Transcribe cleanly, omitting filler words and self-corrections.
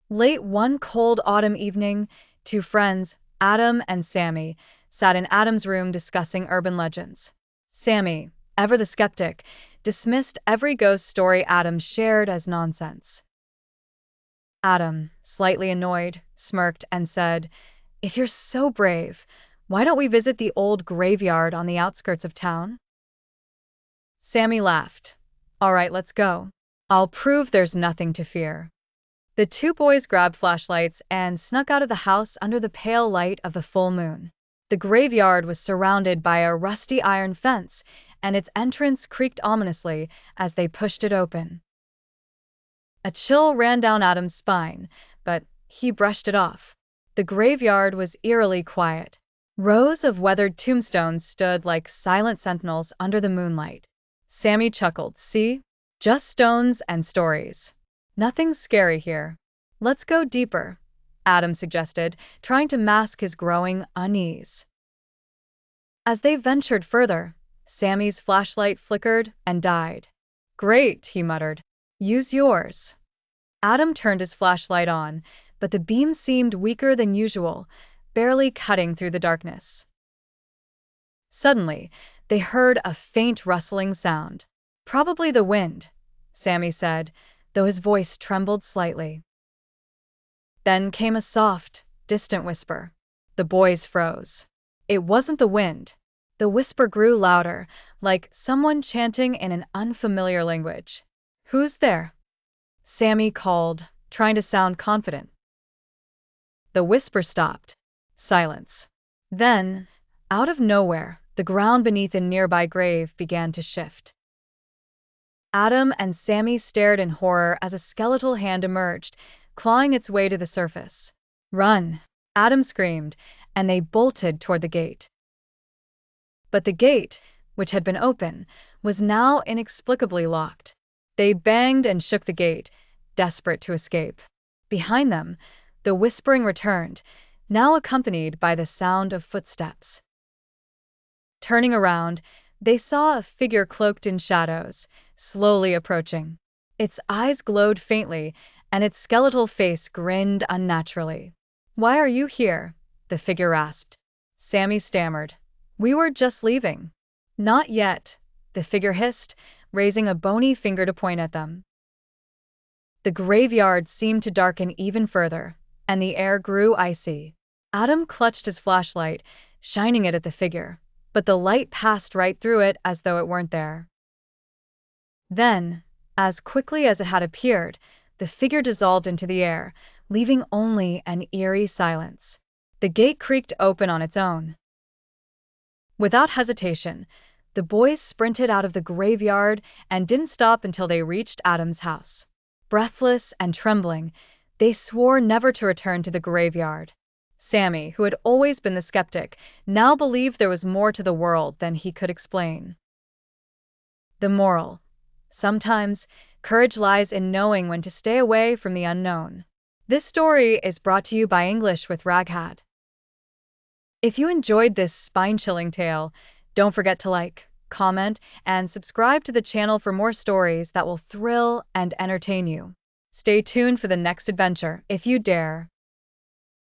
Late one cold autumn evening, two friends, Adam and Sammy, sat in Adam's room discussing urban legends. Sammy, ever the skeptic, dismissed every ghost story Adam shared as nonsense. Adam, slightly annoyed, smirked and said, "If you're so brave, why don't we visit the old graveyard on the outskirts of town?" Sammy laughed. "All right, let's go. I'll prove there's nothing to fear." The two boys grabbed flashlights and snuck out of the house under the pale light of the full moon. The graveyard was surrounded by a rusty iron fence, and its entrance creaked ominously as they pushed it open. A chill ran down Adam's spine, but he brushed it off. The graveyard was eerily quiet. Rows of weathered tombstones stood like silent sentinels under the moonlight. Sammy chuckled. "See? Just stones and stories. Nothing scary here." "Let's go deeper," Adam suggested, trying to mask his growing unease. As they ventured further, Sammy's flashlight flickered and died. "Great," he muttered. "Use yours." Adam turned his flashlight on, but the beam seemed weaker than usual, barely cutting through the darkness. Suddenly, they heard a faint rustling sound. "Probably the wind," Sammy said, though his voice trembled slightly. Then came a soft, distant whisper. The boys froze. It wasn't the wind. The whisper grew louder, like someone chanting in an unfamiliar language. "Who's there?" Sammy called, trying to sound confident. The whisper stopped. Silence. Then, out of nowhere, the ground beneath a nearby grave began to shift. Adam and Sammy stared in horror as a skeletal hand emerged, clawing its way to the surface. "Run!" Adam screamed, and they bolted toward the gate. But the gate, which had been open, was now inexplicably locked. They banged and shook the gate, desperate to escape. Behind them, the whispering returned, now accompanied by the sound of footsteps. Turning around, they saw a figure cloaked in shadows, slowly approaching. Its eyes glowed faintly, and its skeletal face grinned unnaturally. "Why are you here?" the figure asked. Sammy stammered. "We were just leaving." "Not yet," the figure hissed, raising a bony finger to point at them. The graveyard seemed to darken even further, and the air grew icy. Adam clutched his flashlight, shining it at the figure, but the light passed right through it as though it weren't there. Then, as quickly as it had appeared, the figure dissolved into the air, leaving only an eerie silence. The gate creaked open on its own. Without hesitation, the boys sprinted out of the graveyard and didn't stop until they reached Adam's house. Breathless and trembling, they swore never to return to the graveyard. Sammy, who had always been the skeptic, now believed there was more to the world than he could explain. The moral: sometimes, courage lies in knowing when to stay away from the unknown. This story is brought to you by English with Raghad. If you enjoyed this spine-chilling tale, don't forget to like, comment, and subscribe to the channel for more stories that will thrill and entertain you. Stay tuned for the next adventure, if you dare.